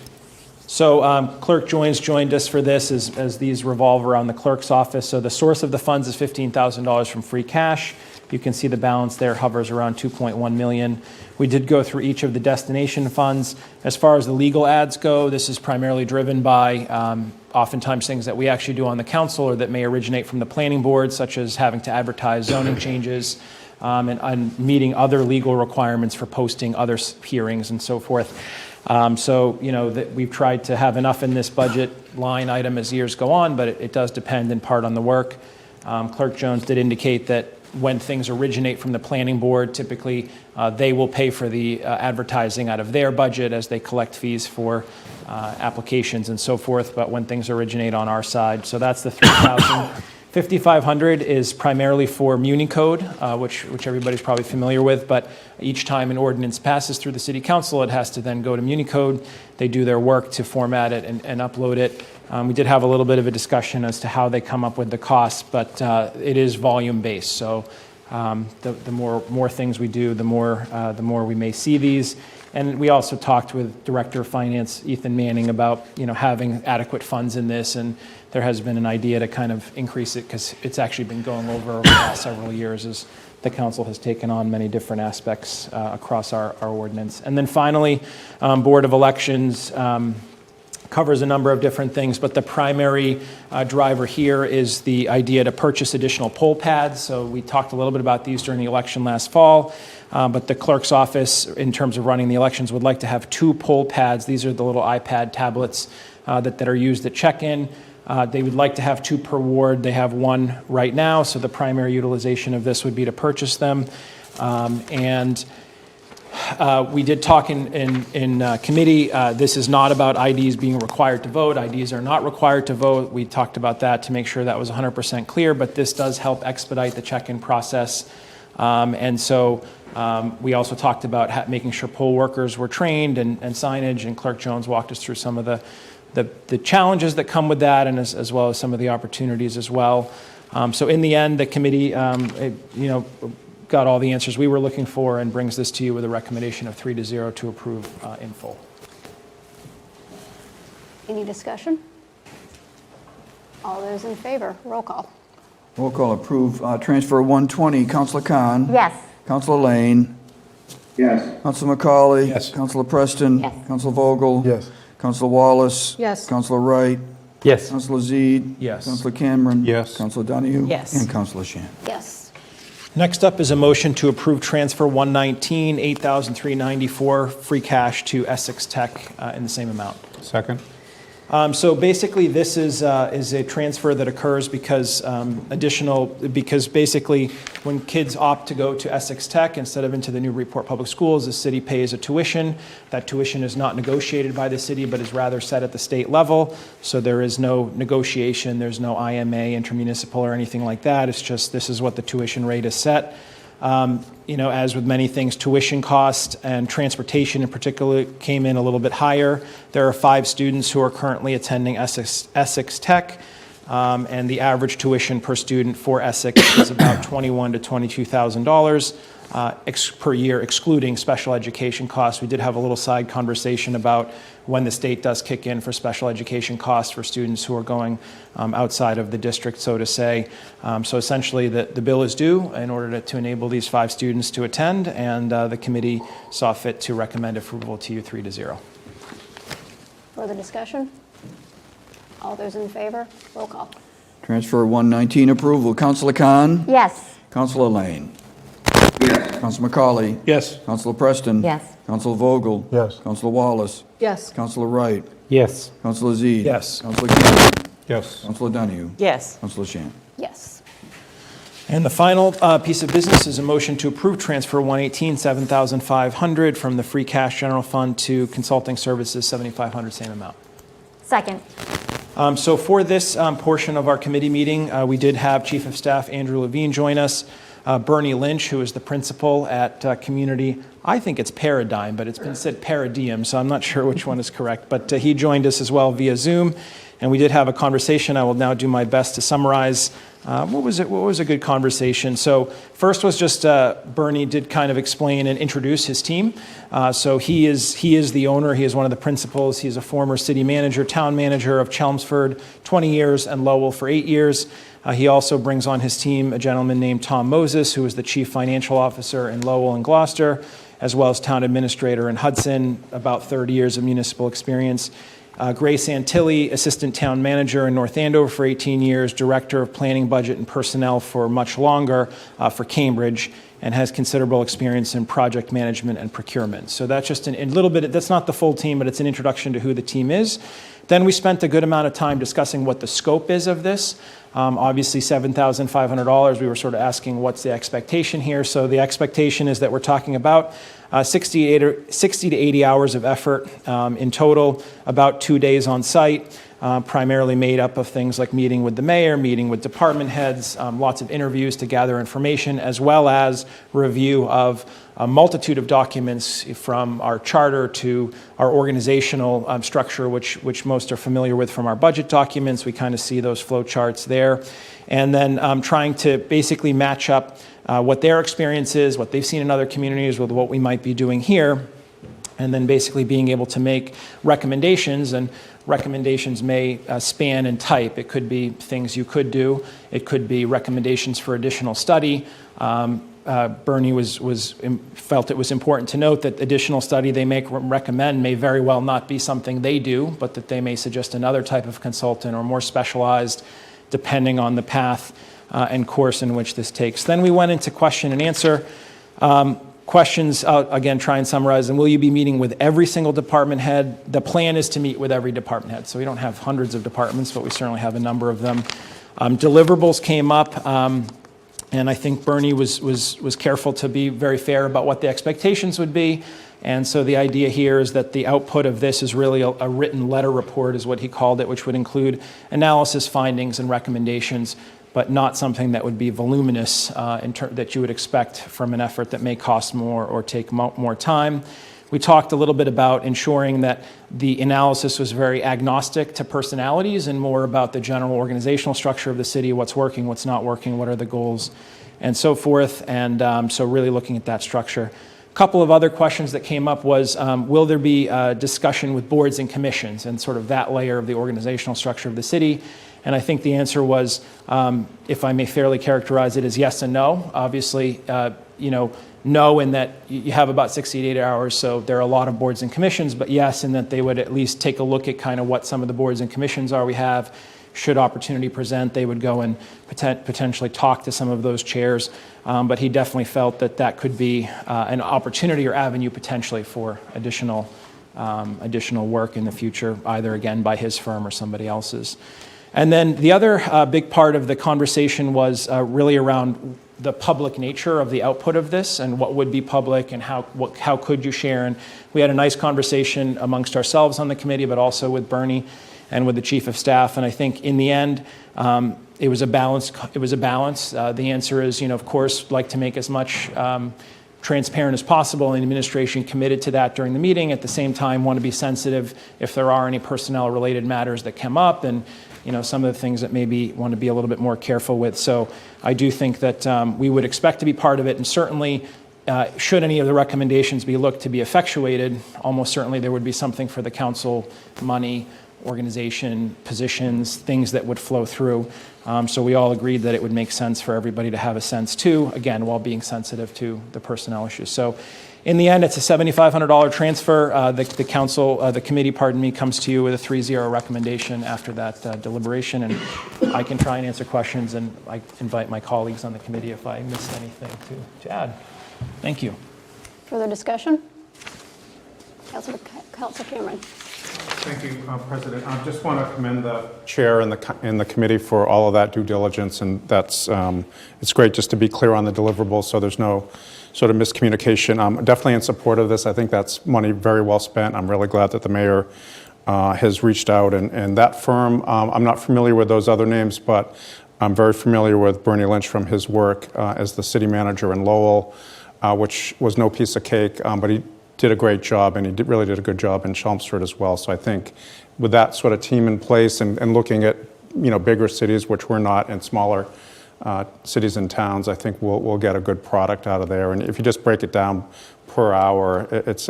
So Clerk joined us for this as these revolve around the clerk's office. So the source of the funds is $15,000 from free cash. You can see the balance there hovers around $2.1 million. We did go through each of the destination funds. As far as the legal ads go, this is primarily driven by oftentimes things that we actually do on the council or that may originate from the planning board, such as having to advertise zoning changes and meeting other legal requirements for posting other hearings and so forth. We've tried to have enough in this budget line item as years go on, but it does depend in part on the work. Clerk Jones did indicate that when things originate from the planning board, typically they will pay for the advertising out of their budget as they collect fees for applications and so forth, but when things originate on our side. So that's the $3,000. $5,500 is primarily for Muni Code, which everybody's probably familiar with, but each time an ordinance passes through the City Council, it has to then go to Muni Code. They do their work to format it and upload it. We did have a little bit of a discussion as to how they come up with the costs, but it is volume-based. So the more things we do, the more we may see these. And we also talked with Director of Finance, Ethan Manning, about, having adequate funds in this, and there has been an idea to kind of increase it because it's actually been going over the last several years as the council has taken on many different aspects across our ordinance. And then finally, Board of Elections covers a number of different things, but the primary driver here is the idea to purchase additional poll pads. So we talked a little bit about these during the election last fall, but the clerk's office, in terms of running the elections, would like to have 2 poll pads. These are the little iPad tablets that are used at check-in. They would like to have 2 per ward. They have 1 right now, so the primary utilization of this would be to purchase them. We did talk in committee. This is not about IDs being required to vote. IDs are not required to vote. We talked about that to make sure that was 100% clear, but this does help expedite the check-in process. We also talked about making sure poll workers were trained and signage, and Clerk Jones walked us through some of the challenges that come with that, and as well as some of the opportunities as well. So in the end, the committee, got all the answers we were looking for and brings this to you with a recommendation of 3-0 to approve in full. Any discussion? All those in favor, roll call. Roll call approve. Transfer 120, Councilor Khan. Yes. Councilor Lane. Yes. Councilor McCauley. Yes. Councilor Preston. Yes. Councilor Vogel. Yes. Councilor Wallace. Yes. Councilor Wright. Yes. Councilor Zede. Yes. Councilor Cameron. Yes. Councilor Donahue. Yes. And Councilor Shan. Yes. Next up is a motion to approve transfer 119, $8,394 free cash to Essex Tech in the same amount. Second? So basically, this is a transfer that occurs because basically when kids opt to go to Essex Tech instead of into the Newburyport Public Schools, the city pays a tuition. That tuition is not negotiated by the city, but is rather set at the state level. So there is no negotiation, there's no IMA, intermunicipal, or anything like that. It's just this is what the tuition rate is set. As with many things, tuition cost and transportation in particular came in a little bit higher. There are 5 students who are currently attending Essex Tech, and the average tuition per student for Essex is about $21,000 to $22,000 per year, excluding special education costs. We did have a little side conversation about when the state does kick in for special education costs for students who are going outside of the district, so to say. So essentially, the bill is due in order to enable these 5 students to attend, and the committee saw fit to recommend approval to you 3-0. Further discussion? All those in favor, roll call. Transfer 119 approval. Councilor Khan. Yes. Councilor Lane. Yes. Councilor McCauley. Yes. Councilor Preston. Yes. Councilor Vogel. Yes. Councilor Wallace. Yes. Councilor Wright. Yes. Councilor Zede. Yes. Councilor Cameron. Yes. Councilor Donahue. Yes. Councilor Shan. Yes. And the final piece of business is a motion to approve transfer 118, $7,500 from the free cash general fund to consulting services, $7,500, same amount. Second. So for this portion of our committee meeting, we did have Chief of Staff Andrew Levine join us. Bernie Lynch, who is the principal at Community, I think it's Paradigm, but it's been said Paradigm, so I'm not sure which one is correct. But he joined us as well via Zoom, and we did have a conversation. I will now do my best to summarize. What was a good conversation? So first was just Bernie did kind of explain and introduce his team. So he is the owner. He is one of the principals. He's a former city manager, town manager of Chelmsford, 20 years, and Lowell for 8 years. He also brings on his team a gentleman named Tom Moses, who is the chief financial officer in Lowell and Gloucester, as well as town administrator in Hudson, about 30 years of municipal experience. Grace Antilli, assistant town manager in North Andover for 18 years, director of planning, budget, and personnel for much longer for Cambridge, and has considerable experience in project management and procurement. So that's just a little bit, that's not the full team, but it's an introduction to who the team is. Then we spent a good amount of time discussing what the scope is of this. Obviously, $7,500, we were sort of asking what's the expectation here. So the expectation is that we're talking about 60 to 80 hours of effort in total, about 2 days on site, primarily made up of things like meeting with the mayor, meeting with department heads, lots of interviews to gather information, as well as review of a multitude of documents from our charter to our organizational structure, which most are familiar with from our budget documents. We kind of see those flow charts there. And then trying to basically match up what their experience is, what they've seen in other communities with what we might be doing here. and then basically being able to make recommendations, and recommendations may span in type. It could be things you could do. It could be recommendations for additional study. Bernie felt it was important to note that additional study they may recommend may very well not be something they do, but that they may suggest another type of consultant or more specialized, depending on the path and course in which this takes. Then we went into question and answer. Questions, again, try and summarize them. Will you be meeting with every single department head? The plan is to meet with every department head. So we don't have hundreds of departments, but we certainly have a number of them. Deliverables came up, and I think Bernie was careful to be very fair about what the expectations would be. And so the idea here is that the output of this is really a written letter report, is what he called it, which would include analysis, findings, and recommendations, but not something that would be voluminous that you would expect from an effort that may cost more or take more time. We talked a little bit about ensuring that the analysis was very agnostic to personalities and more about the general organizational structure of the city, what's working, what's not working, what are the goals, and so forth. And so really looking at that structure. A couple of other questions that came up was, will there be discussion with boards and commissions and sort of that layer of the organizational structure of the city? And I think the answer was, if I may fairly characterize it, as yes and no. Obviously, no in that you have about 68 hours, so there are a lot of boards and commissions, but yes in that they would at least take a look at kind of what some of the boards and commissions are we have. Should opportunity present, they would go and potentially talk to some of those chairs. But he definitely felt that that could be an opportunity or avenue potentially for additional work in the future, either again by his firm or somebody else's. And then the other big part of the conversation was really around the public nature of the output of this and what would be public and how could you share. And we had a nice conversation amongst ourselves on the committee, but also with Bernie and with the chief of staff. And I think in the end, it was a balance. The answer is, of course, like to make as much transparent as possible, and the administration committed to that during the meeting. At the same time, want to be sensitive if there are any personnel-related matters that come up, and some of the things that maybe want to be a little bit more careful with. So I do think that we would expect to be part of it, and certainly should any of the recommendations be looked to be effectuated, almost certainly there would be something for the council, money, organization, positions, things that would flow through. So we all agreed that it would make sense for everybody to have a sense too, again, while being sensitive to the personnel issues. So in the end, it's a $7,500 transfer. The committee, comes to you with a 3-0 recommendation after that deliberation, and I can try and answer questions, and I invite my colleagues on the committee if I missed anything to add. Thank you. Further discussion? Councilor Cameron. Thank you, President. I just want to commend the chair and the committee for all of that due diligence, and that's it's great just to be clear on the deliverables so there's no sort of miscommunication. I'm definitely in support of this. I think that's money very well spent. I'm really glad that the mayor has reached out, and that firm, I'm not familiar with those other names, but I'm very familiar with Bernie Lynch from his work as the city manager in Lowell, which was no piece of cake, but he did a great job, and he really did a good job in Chelmsford as well. So I think with that sort of team in place and looking at bigger cities, which we're not, and smaller cities and towns, I think we'll get a good product out of there. And if you just break it down per hour, it's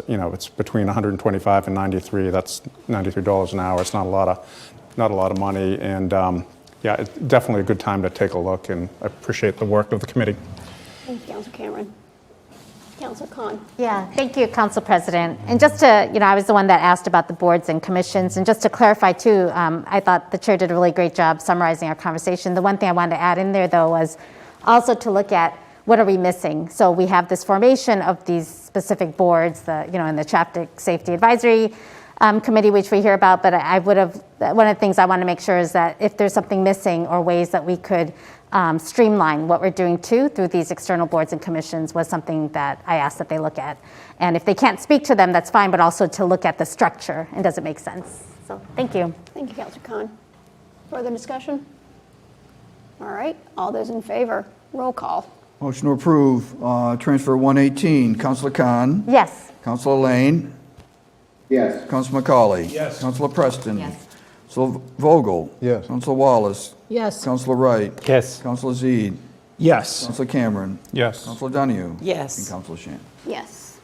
between 125 and 93. That's $93 an hour. It's not a lot of money, and it's definitely a good time to take a look. And I appreciate the work of the committee. Thank you, Councilor Cameron. Councilor Khan. Yeah, thank you, Council President. And just to, I was the one that asked about the boards and commissions. And just to clarify too, I thought the chair did a really great job summarizing our conversation. The one thing I wanted to add in there though was also to look at what are we missing. So we have this formation of these specific boards, in the Traffic Safety Advisory Committee, which we hear about, but one of the things I want to make sure is that if there's something missing or ways that we could streamline what we're doing too through these external boards and commissions was something that I asked that they look at. And if they can't speak to them, that's fine, but also to look at the structure and does it make sense? So thank you. Thank you, Councilor Khan. Further discussion? All right, all those in favor, roll call. Motion to approve transfer 118. Councilor Khan. Yes. Councilor Lane. Yes. Councilor McCauley. Yes. Councilor Preston. Yes. Councilor Vogel. Yes. Councilor Wallace. Yes. Councilor Wright. Yes. Councilor Zede. Yes. Councilor Cameron. Yes. Councilor Donahue. Yes. And Councilor Shan. Yes.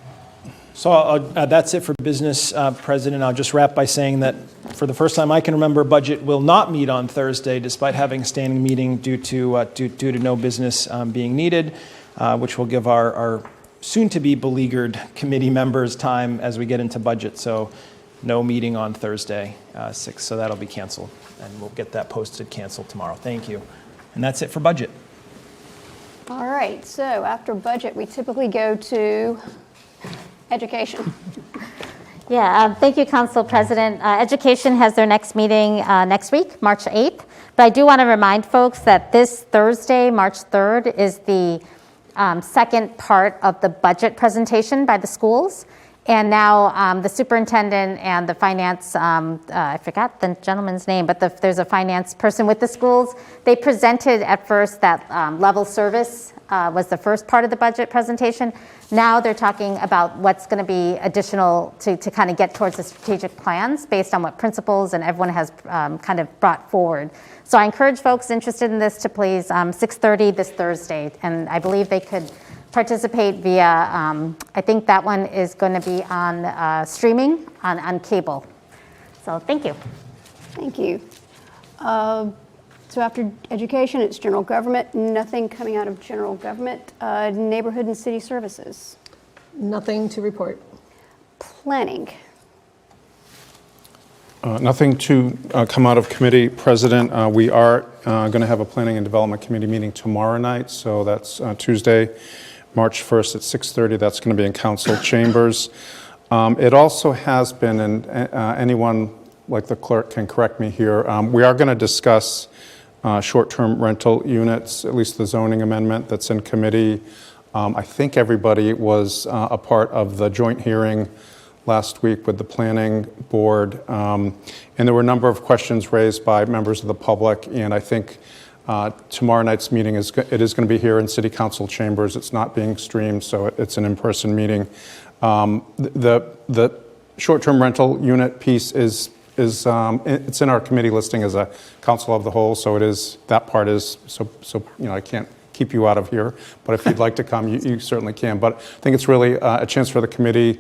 So that's it for business, President. I'll just wrap by saying that for the first time I can remember, Budget will not meet on Thursday, despite having a standing meeting due to no business being needed, which will give our soon-to-be beleaguered committee members time as we get into budget. So no meeting on Thursday, 6. So that'll be canceled, and we'll get that posted canceled tomorrow. Thank you. And that's it for budget. All right, so after budget, we typically go to education. Yeah, thank you, Council President. Education has their next meeting next week, March 8th. But I do want to remind folks that this Thursday, March 3rd, is the second part of the budget presentation by the schools. And now the superintendent and the finance, I forgot the gentleman's name, but there's a finance person with the schools. They presented at first that level service was the first part of the budget presentation. Now they're talking about what's going to be additional to kind of get towards the strategic plans based on what principals and everyone has kind of brought forward. So I encourage folks interested in this to please 6:30 this Thursday. And I believe they could participate via, I think that one is going to be on streaming on cable. So thank you. Thank you. So after education, it's general government. Nothing coming out of general government. Neighborhood and city services. Nothing to report. Planning. Nothing to come out of committee, President. We are going to have a Planning and Development Committee meeting tomorrow night, so that's Tuesday, March 1st at 6:30. That's going to be in council chambers. It also has been, and anyone like the clerk can correct me here, we are going to discuss short-term rental units, at least the zoning amendment that's in committee. I think everybody was a part of the joint hearing last week with the planning board, and there were a number of questions raised by members of the public, and I think tomorrow night's meeting is going to be here in City Council chambers. It's not being streamed, so it's an in-person meeting. The short-term rental unit piece is it's in our committee listing as a council of the whole, so that part is so I can't keep you out of here, but if you'd like to come, you certainly can. But I think it's really a chance for the committee.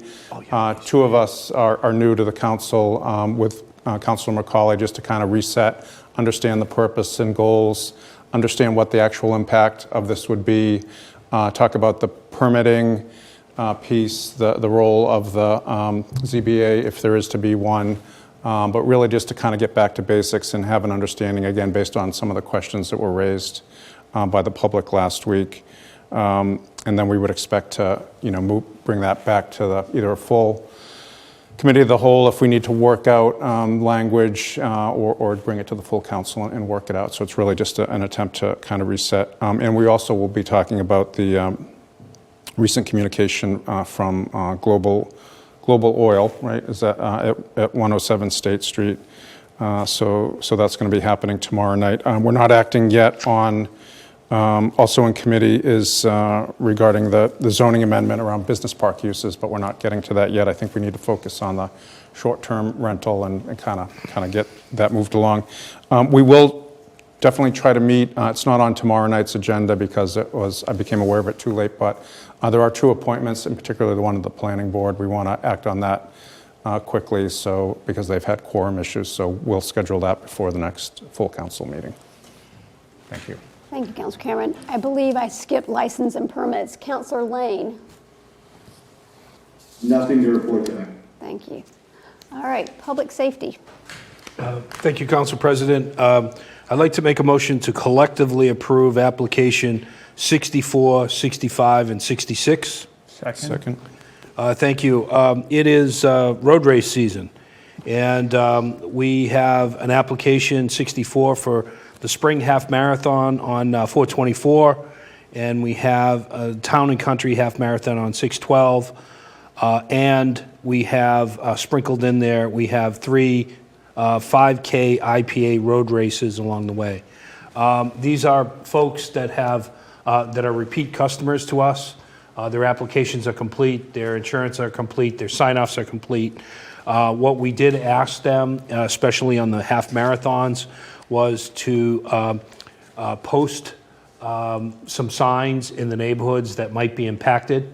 Two of us are new to the council with Councilor McCauley, just to kind of reset, understand the purpose and goals, understand what the actual impact of this would be, talk about the permitting piece, the role of the ZBA, if there is to be one, but really just to kind of get back to basics and have an understanding, again, based on some of the questions that were raised by the public last week. And then we would expect to, bring that back to either a full committee of the whole if we need to work out language or bring it to the full council and work it out. So it's really just an attempt to kind of reset. And we also will be talking about the recent communication from Global Oil, right? Is that at 107 State Street? So that's going to be happening tomorrow night. We're not acting yet on. Also in committee is regarding the zoning amendment around business park uses, but we're not getting to that yet. I think we need to focus on the short-term rental and kind of get that moved along. We will definitely try to meet. It's not on tomorrow night's agenda because I became aware of it too late, but there are two appointments, in particular the one of the planning board. We want to act on that quickly, because they've had quorum issues, so we'll schedule that before the next full council meeting. Thank you. Thank you, Councilor Cameron. I believe I skipped license and permits. Councilor Lane. Nothing to report tonight. Thank you. All right, public safety. Thank you, Council President. I'd like to make a motion to collectively approve application 64, 65, and 66. Second. Thank you. It is road race season, and we have an application 64 for the Spring Half Marathon on 4/24, and we have a Town and Country Half Marathon on 6/12, and we have sprinkled in there, we have 3 5K IPA road races along the way. These are folks that are repeat customers to us. Their applications are complete, their insurance are complete, their sign-offs are complete. What we did ask them, especially on the half marathons, was to post some signs in the neighborhoods that might be impacted.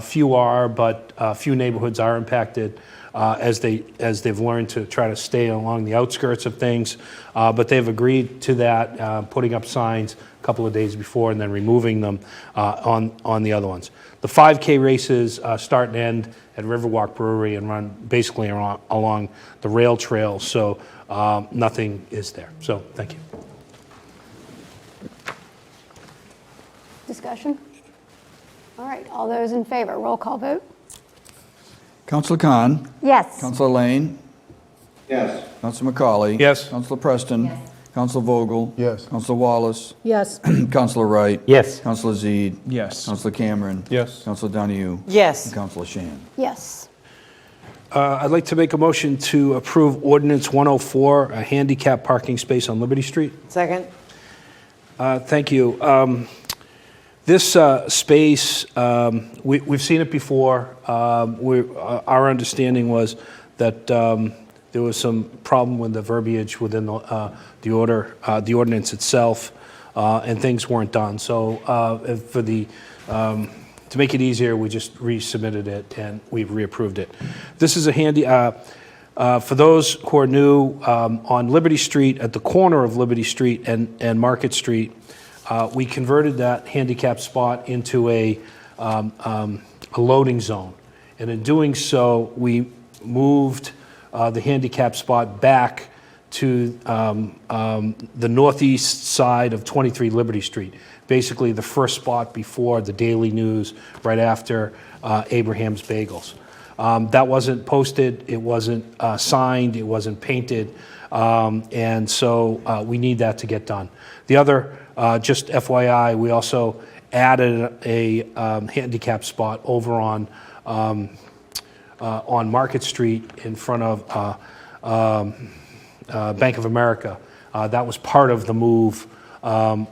Few are, but few neighborhoods are impacted as they've learned to try to stay along the outskirts of things. But they've agreed to that, putting up signs a couple of days before and then removing them on the other ones. The 5K races start and end at Riverwalk Brewery and run basically along the rail trail, so nothing is there. So thank you. Discussion? All right, all those in favor, roll call vote. Councilor Khan. Yes. Councilor Lane. Yes. Councilor McCauley. Yes. Councilor Preston. Yes. Councilor Vogel. Yes. Councilor Wallace. Yes. Councilor Wright. Yes. Councilor Zede. Yes. Councilor Cameron. Yes. Councilor Donahue. Yes. And Councilor Shan. Yes. I'd like to make a motion to approve Ordinance 104, a handicap parking space on Liberty Street. Second? Thank you. This space, we've seen it before. Our understanding was that there was some problem with the verbiage within the ordinance itself, and things weren't done. So to make it easier, we just resubmitted it and we've reapproved it. This is a handy, for those who are new, on Liberty Street, at the corner of Liberty Street and Market Street, we converted that handicap spot into a loading zone. And in doing so, we moved the handicap spot back to the northeast side of 23 Liberty Street, basically the first spot before the Daily News, right after Abraham's Bagels. That wasn't posted, it wasn't signed, it wasn't painted, and so we need that to get done. The other, just FYI, we also added a handicap spot over on Market Street in front of Bank of America. That was part of the move. Of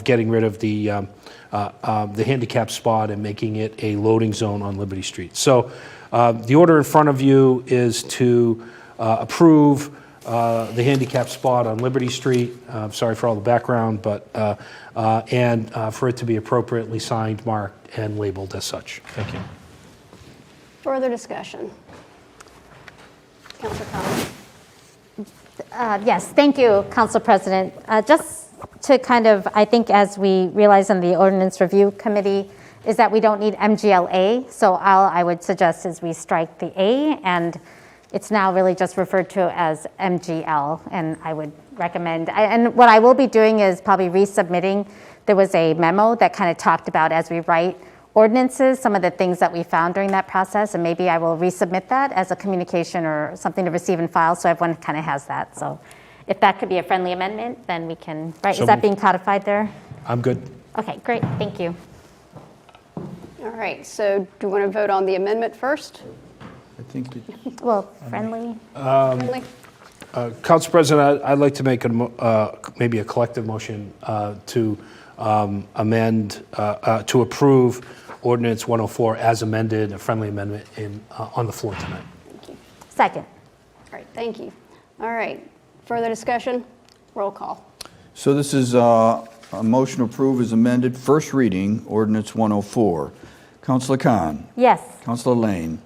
getting rid of the handicap spot and making it a loading zone on Liberty Street. So the order in front of you is to approve the handicap spot on Liberty Street. Sorry for all the background, but and for it to be appropriately signed, marked, and labeled as such. Thank you. Further discussion? Councilor Collins? Yes, thank you, Council President. Just to kind of, I think as we realize in the Ordinance Review Committee, is that we don't need MGLA. So all I would suggest is we strike the A, and it's now really just referred to as MGL, and I would recommend, and what I will be doing is probably resubmitting. There was a memo that kind of talked about, as we write ordinances, some of the things that we found during that process, and maybe I will resubmit that as a communication or something to receive and file, so everyone kind of has that. So if that could be a friendly amendment, then we can, right, So is that moved. being codified there? I'm good. Okay, great, thank you. All right, so do you want to vote on the amendment first? I think Well, friendly? Friendly? Council President, I'd like to make maybe a collective motion to amend, to approve Ordinance 104 as amended, a friendly amendment on the floor tonight. Thank you. Second. All right, thank you. All right, further discussion? Roll call. So this is a motion to approve as amended, first reading, Ordinance 104. Councilor Khan. Yes. Councilor Lane.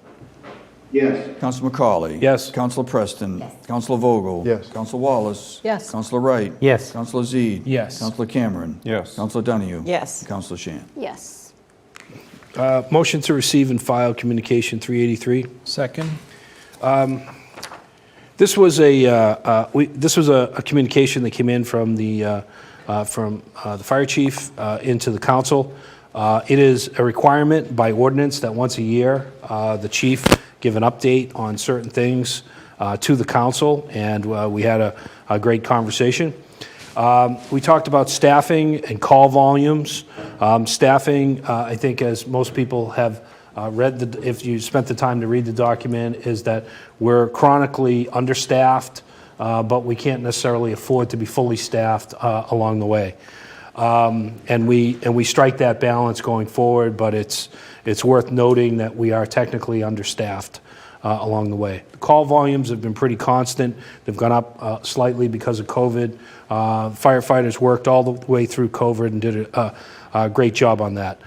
Yes. Councilor McCauley. Yes. Councilor Preston. Yes. Councilor Vogel. Yes. Councilor Wallace. Yes. Councilor Wright. Yes. Councilor Zede. Yes. Councilor Cameron. Yes. Councilor Donahue. Yes. And Councilor Shan. Yes. Motion to receive and file Communication 383. Second. This was a communication that came in from the fire chief into the council. It is a requirement by ordinance that once a year the chief give an update on certain things to the council, and we had a great conversation. We talked about staffing and call volumes. Staffing, I think, as most people have read, if you spent the time to read the document, is that we're chronically understaffed, but we can't necessarily afford to be fully staffed along the way. And we strike that balance going forward, but it's worth noting that we are technically understaffed. along the way. The call volumes have been pretty constant. They've gone up slightly because of COVID. Firefighters worked all the way through COVID and did a great job on that.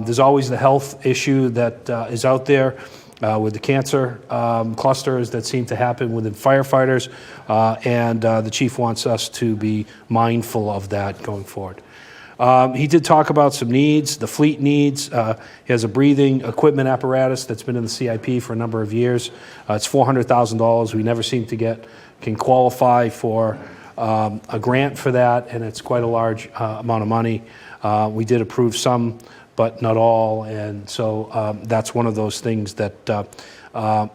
There's always the health issue that is out there with the cancer clusters that seem to happen within firefighters, and the chief wants us to be mindful of that going forward. He did talk about some needs, the fleet needs. He has a breathing equipment apparatus that's been in the CIP for a number of years. It's $400,000. We never seem to can qualify for a grant for that, and it's quite a large amount of money. We did approve some, but not all, and so that's one of those things that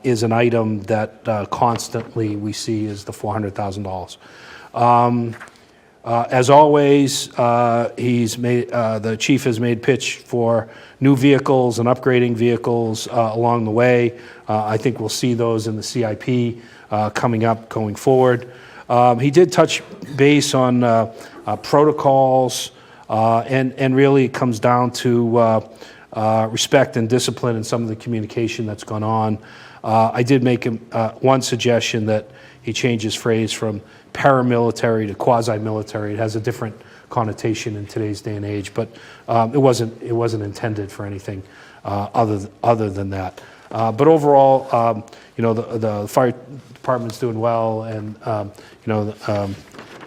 is an item that constantly we see is the $400,000. As always, the chief has made pitch for new vehicles and upgrading vehicles along the way. I think we'll see those in the CIP coming up going forward. He did touch base on protocols, and really it comes down to respect and discipline in some of the communication that's gone on. I did make him one suggestion that he change his phrase from paramilitary to quasi-military. It has a different connotation in today's day and age, but it wasn't intended for anything other than that. But overall, the fire department's doing well, and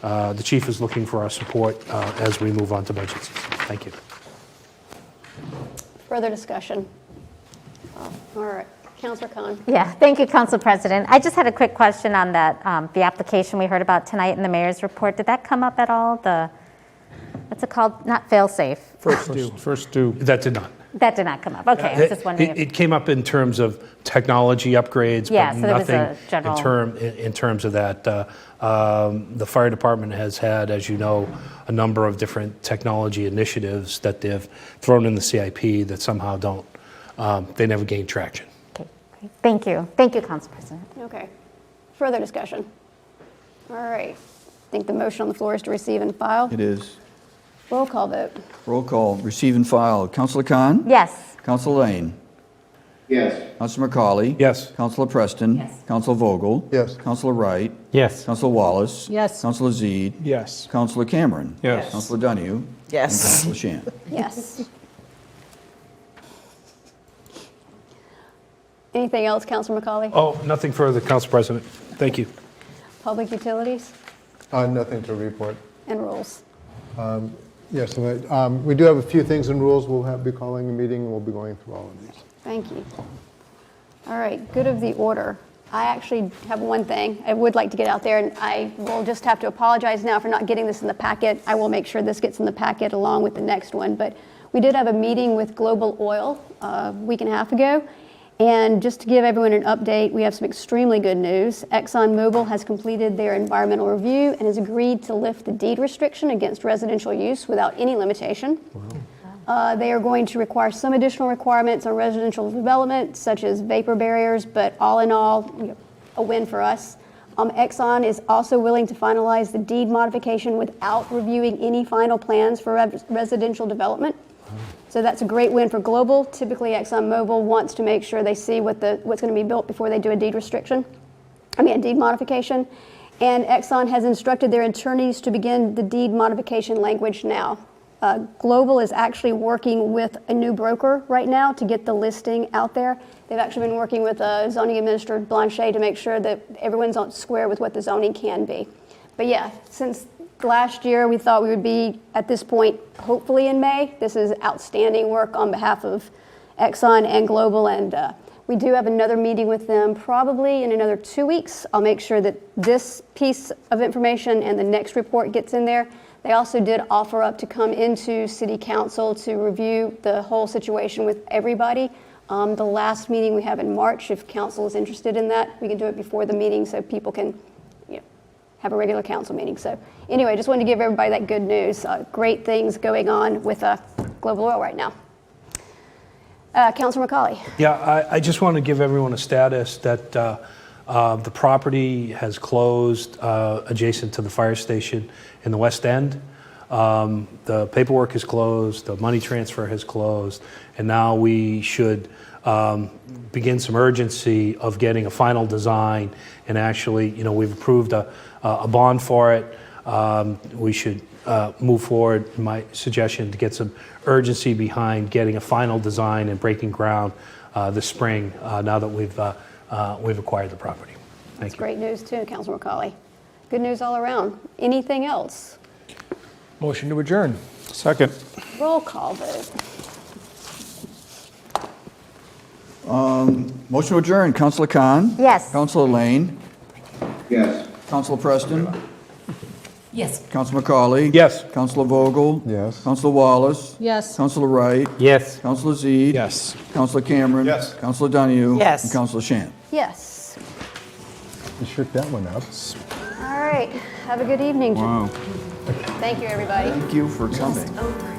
the chief is looking for our support as we move on to budget season. Thank you. Further discussion? All right. Councilor Khan. Yeah, thank you, Council President. I just had a quick question on that, the application we heard about tonight in the mayor's report. Did that come up at all? What's it called? Not fail-safe. First due. That did not. That did not come up. Okay, I was just wondering. It came up in terms of technology upgrades, Yeah, but so there was nothing a general- in terms of that. The fire department has had, as you know, a number of different technology initiatives that they've thrown in the CIP that somehow they never gain traction. Okay, great. Thank you. Thank you, Council President. Okay. Further discussion? All right. I think the motion on the floor is to receive and file. It is. Roll call vote. Roll call, receive and file. Councilor Khan? Yes. Councilor Lane? Yes. Councilor McCauley? Yes. Councilor Preston? Yes. Councilor Vogel? Yes. Councilor Wright? Yes. Councilor Wallace? Yes. Councilor Zede? Yes. Councilor Cameron? Yes. Councilor Donahue? And Yes. Councilor Shan. Yes. Anything else, Councilor McCauley? Oh, nothing further, Council President. Thank you. Public utilities Nothing to report. and rules. Yes, we do have a few things in rules. We'll be calling a meeting, and we'll be going through all of these. Thank you. All right, good of the order. I actually have one thing I would like to get out there, and I will just have to apologize now for not getting this in the packet. I will make sure this gets in the packet along with the next one. But we did have a meeting with Global Oil a week and a half ago. And just to give everyone an update, we have some extremely good news. ExxonMobil has completed their environmental review and has agreed to lift the deed restriction against residential use without any limitation. Wow. They are going to require some additional requirements on residential development, such as vapor barriers, but all in all, a win for us. Exxon is also willing to finalize the deed modification without reviewing any final plans for residential development. So that's a great win for Global. Typically, ExxonMobil wants to make sure they see what's going to be built before they do a deed modification. And Exxon has instructed their attorneys to begin the deed modification language now. Global is actually working with a new broker right now to get the listing out there. They've actually been working with zoning administrator Blanchet to make sure that everyone's on square with what the zoning can be. But yeah, since last year we thought we would be at this point hopefully in May. This is outstanding work on behalf of Exxon and Global, and we do have another meeting with them probably in another 2 weeks. I'll make sure that this piece of information and the next report gets in there. They also did offer up to come into City Council to review the whole situation with everybody. The last meeting we have in March, if Council is interested in that, we can do it before the meeting so people can have a regular council meeting. So anyway, just wanted to give everybody that good news. Great things going on with Global Oil right now. Councilor McCauley. Yeah, I just want to give everyone a status that the property has closed adjacent to the fire station in the West End. The paperwork is closed, the money transfer has closed, and now we should begin some urgency of getting a final design, and actually, we've approved a bond for it. We should move forward, my suggestion, to get some urgency behind getting a final design and breaking ground this spring, now that we've acquired the property. Thank you. Great news too, Councilor McCauley. Good news all around. Anything else? Motion to adjourn. Second. Roll call vote. Motion to adjourn. Councilor Khan? Yes. Councilor Lane? Yes. Councilor Preston? Yes. Councilor McCauley? Yes. Councilor Vogel? Yes. Councilor Wallace? Yes. Councilor Wright? Yes. Councilor Zede? Yes. Councilor Cameron? Yes. Councilor Donahue? Yes. And Councilor Shan. Yes. You shook that one up. All right. Have a good evening. Wow. Thank you, everybody. Thank you for coming.